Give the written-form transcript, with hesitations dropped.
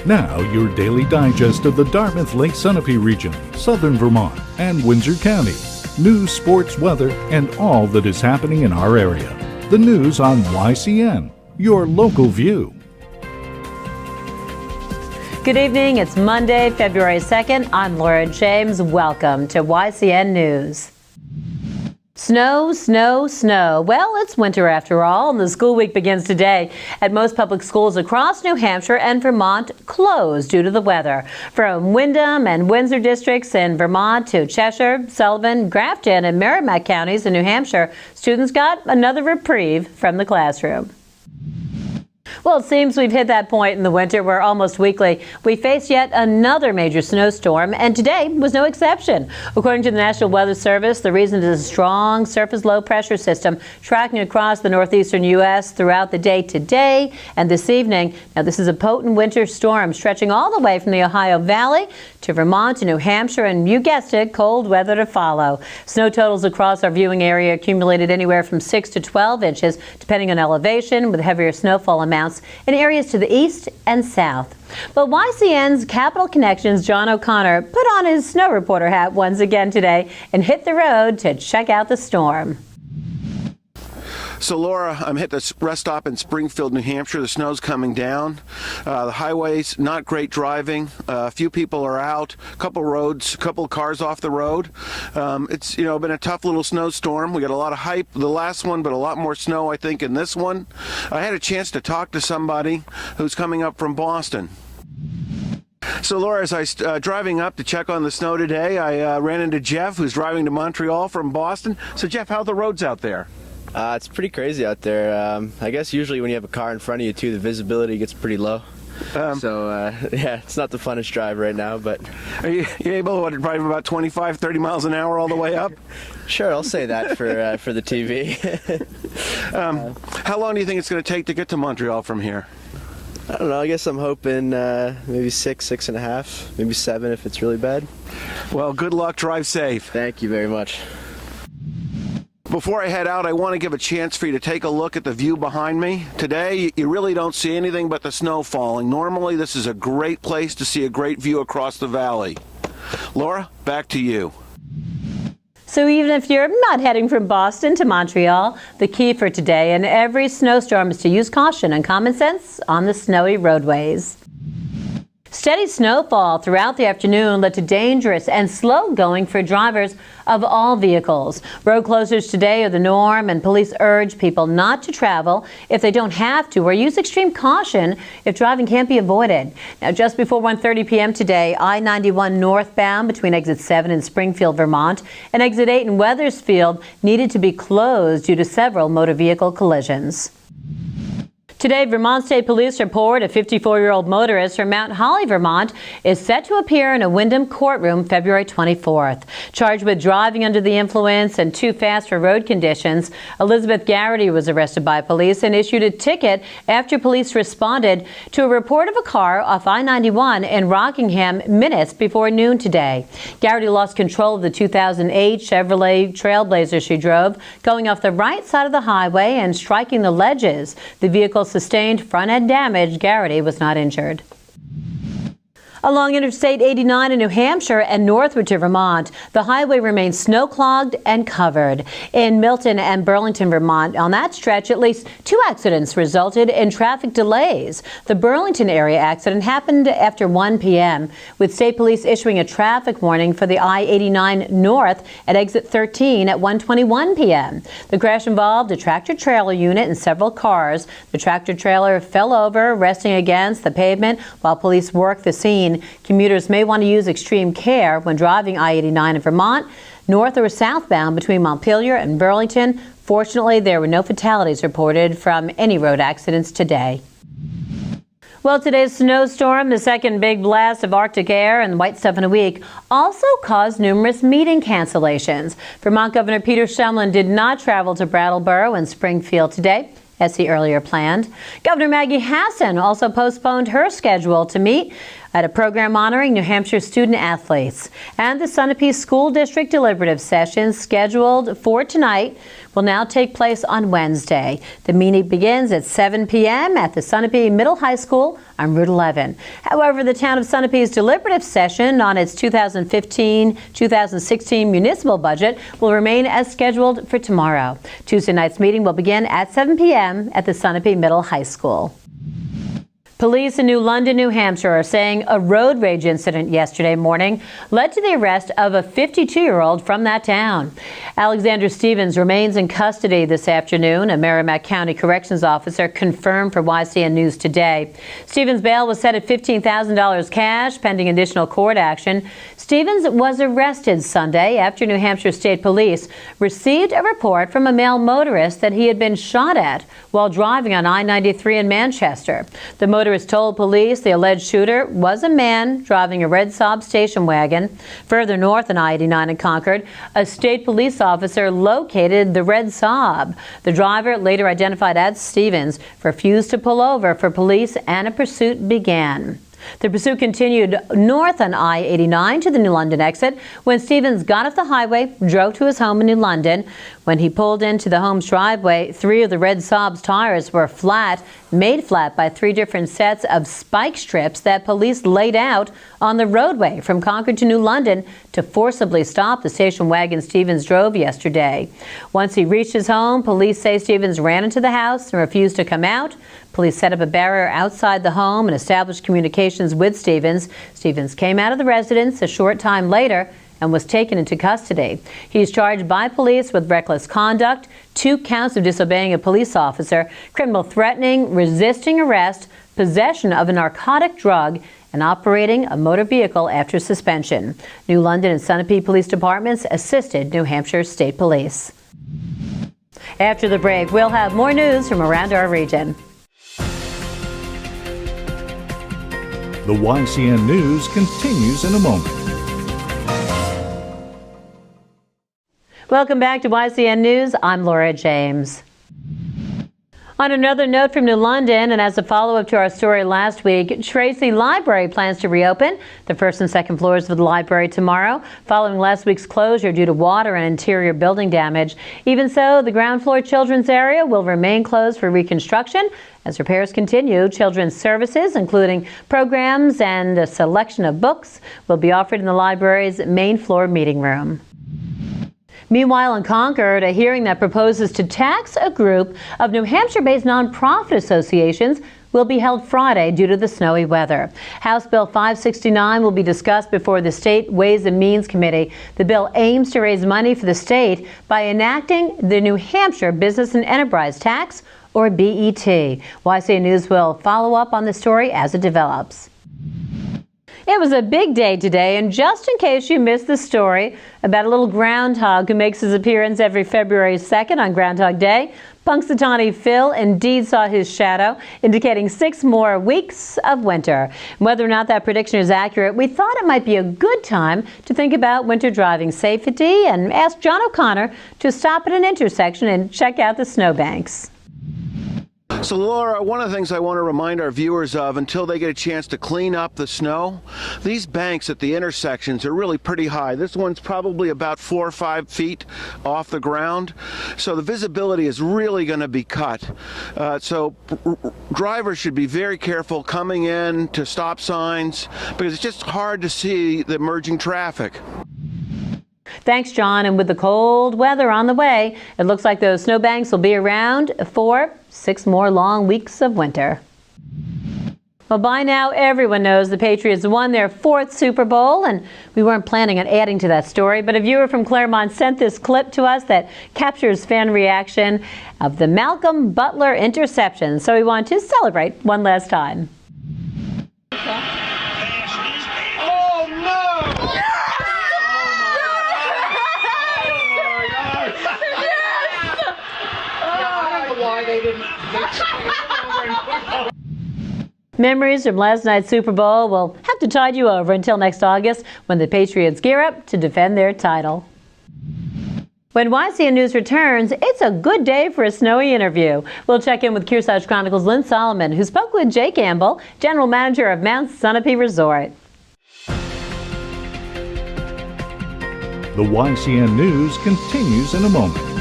Now, your daily digest of the Dartmouth Lake Sunapee region, southern Vermont, and Windsor County. News, sports, weather, and all that is happening in our area. The news on YCN, your local view. Good evening. It's Monday, February 2nd. I'm Laura James. Welcome to YCN News. Snow, snow, snow. Well, it's winter after all, and the school week begins today. At most public schools across New Hampshire and Vermont closed due to the weather. From Windham and Windsor districts in Vermont to Cheshire, Sullivan, Grafton, and Merrimack counties in New Hampshire, students got another reprieve from the classroom. Well, it seems we've hit that point in the winter where almost weekly we face yet another major snowstorm, and today was no exception. According to the National Weather Service, the reason is a strong surface low-pressure system tracking across the northeastern U.S. throughout the day today and this evening. Now, this is a potent winter storm stretching all the way from the Ohio Valley to Vermont to New Hampshire, and you guessed it, cold weather to follow. Snow totals across our viewing area accumulated anywhere from 6 to 12 inches, depending on elevation, with heavier snowfall amounts in areas to the east and south. But YCN's Capital Connections' John O'Connor put on his snow reporter hat once again today and hit the road to check out the storm. So Laura, I'm hit this rest stop in Springfield, New Hampshire. The snow's coming down. The highways, not great driving. A few people are out. A couple cars off the road. It's been a tough little snowstorm. We got a lot of hype the last one, but a lot more snow, I think, in this one. I had a chance to talk to somebody who's coming up from Boston. So Laura, as I was driving up to check on the snow today, I ran into Jeff, who's driving to Montreal from Boston. So Jeff, how are the roads out there? It's pretty crazy out there. I guess usually when you have a car in front of you too, the visibility gets pretty low. Yeah, it's not the funnest drive right now, but... Are you able to drive about 25, 30 miles an hour all the way up? Sure, I'll say that for the TV. How long do you think it's going to take to get to Montreal from here? I don't know, I guess I'm hoping maybe 6.5, maybe 7 if it's really bad. Well, good luck, drive safe. Thank you very much. Before I head out, I want to give a chance for you to take a look at the view behind me. Today, you really don't see anything but the snow falling. Normally, this is a great place to see a great view across the valley. Laura, back to you. So even if you're not heading from Boston to Montreal, the key for today and every snowstorm is to use caution and common sense on the snowy roadways. Steady snowfall throughout the afternoon led to dangerous and slow going for drivers of all vehicles. Road closures today are the norm, and police urge people not to travel if they don't have to, or use extreme caution if driving can't be avoided. Now, just before 1:30 p.m. today, I-91 northbound between exit 7 in Springfield, Vermont, and exit 8 in Wethersfield needed to be closed due to several motor vehicle collisions. Today, Vermont State Police report a 54-year-old motorist from Mount Holly, Vermont, is set to appear in a Windham courtroom February 24th. Charged with driving under the influence and too fast for road conditions, Elizabeth Garrity was arrested by police and issued a ticket after police responded to a report of a car off I-91 in Rockingham minutes before noon today. Garrity lost control of the 2008 Chevrolet Trailblazer she drove, going off the right side of the highway and striking the ledges. The vehicle sustained front-end damage. Garrity was not injured. Along Interstate 89 in New Hampshire and northward to Vermont, the highway remains snow-clogged and covered. In Milton and Burlington, Vermont, on that stretch, at least 2 accidents resulted in traffic delays. The Burlington area accident happened after 1 p.m., with state police issuing a traffic warning for the I-89 north at exit 13 at 1:21 p.m. The crash involved a tractor-trailer unit and several cars. The tractor-trailer fell over, resting against the pavement while police worked the scene. Commuters may want to use extreme care when driving I-89 in Vermont, north or southbound between Montpelier and Burlington. Fortunately, there were no fatalities reported from any road accidents today. Well, today's snowstorm, the second big blast of Arctic air and white stuff in a week, also caused numerous meeting cancellations. Vermont Governor Peter Shumlin did not travel to Brattleboro and Springfield today, as he earlier planned. Governor Maggie Hassan also postponed her schedule to meet at a program honoring New Hampshire student athletes. And the Sunapee School District deliberative session scheduled for tonight will now take place on Wednesday. The meeting begins at 7 p.m. at the Sunapee Middle High School on Route 11. However, the town of Sunapee's deliberative session on its 2015-2016 municipal budget will remain as scheduled for tomorrow. Tuesday night's meeting will begin at 7 p.m. at the Sunapee Middle High School. Police in New London, New Hampshire are saying a road rage incident yesterday morning led to the arrest of a 52-year-old from that town. Alexander Stevens remains in custody this afternoon, a Merrimack County Corrections officer confirmed for YCN News Today. Stevens' bail was set at $15,000 cash pending additional court action. Stevens was arrested Sunday after New Hampshire State Police received a report from a male motorist that he had been shot at while driving on I-93 in Manchester. The motorist told police the alleged shooter was a man driving a red Saab station wagon. Further north on I-89 in Concord, a state police officer located the red Saab. The driver, later identified as Stevens, refused to pull over for police and a pursuit began. The pursuit continued north on I-89 to the New London exit when Stevens got off the highway, drove to his home in New London. When he pulled into the home's driveway, 3 of the red Saab's tires were made flat by 3 different sets of spike strips that police laid out on the roadway from Concord to New London to forcibly stop the station wagon Stevens drove yesterday. Once he reached his home, police say Stevens ran into the house and refused to come out. Police set up a barrier outside the home and established communications with Stevens. Stevens came out of the residence a short time later and was taken into custody. He's charged by police with reckless conduct, 2 counts of disobeying a police officer, criminal threatening, resisting arrest, possession of a narcotic drug, and operating a motor vehicle after suspension. New London and Sunapee Police Departments assisted New Hampshire State Police. After the break, we'll have more news from around our region. The YCN News continues in a moment. Welcome back to YCN News. I'm Laura James. On another note from New London, and as a follow-up to our story last week, Tracy Library plans to reopen the first and second floors of the library tomorrow, following last week's closure due to water and interior building damage. Even so, the ground floor children's area will remain closed for reconstruction. As repairs continue, children's services, including programs and a selection of books, will be offered in the library's main floor meeting room. Meanwhile, in Concord, a hearing that proposes to tax a group of New Hampshire-based nonprofit associations will be held Friday due to the snowy weather. House Bill 569 will be discussed before the State Ways and Means Committee. The bill aims to raise money for the state by enacting the New Hampshire Business and Enterprise Tax, or BET. YCN News will follow up on the story as it develops. It was a big day today, and just in case you missed the story about a little groundhog who makes his appearance every February 2nd on Groundhog Day, Punxsutawney Phil indeed saw his shadow, indicating 6 more weeks of winter. Whether or not that prediction is accurate, we thought it might be a good time to think about winter driving safety and ask John O'Connor to stop at an intersection and check out the snowbanks. So Laura, one of the things I want to remind our viewers of until they get a chance to clean up the snow, these banks at the intersections are really pretty high. This one's probably about 4 or 5 feet off the ground. So the visibility is really going to be cut. So drivers should be very careful coming in to stop signs because it's just hard to see the emerging traffic. Thanks, John. And with the cold weather on the way, it looks like those snowbanks will be around for 6 more long weeks of winter. Well, by now, everyone knows the Patriots won their 4th Super Bowl, and we weren't planning on adding to that story, but a viewer from Claremont sent this clip to us that captures fan reaction of the Malcolm Butler interception, so we want to celebrate one last time. Oh, no! Why they didn't. Memories from last night's Super Bowl will have to tide you over until next August when the Patriots gear up to defend their title. When YCN News returns, it's a good day for a snowy interview. We'll check in with Kearsarge Chronicles' Lynn Solomon, who spoke with Jay Campbell, General Manager of Mount Sunapee Resort. The YCN News continues in a moment.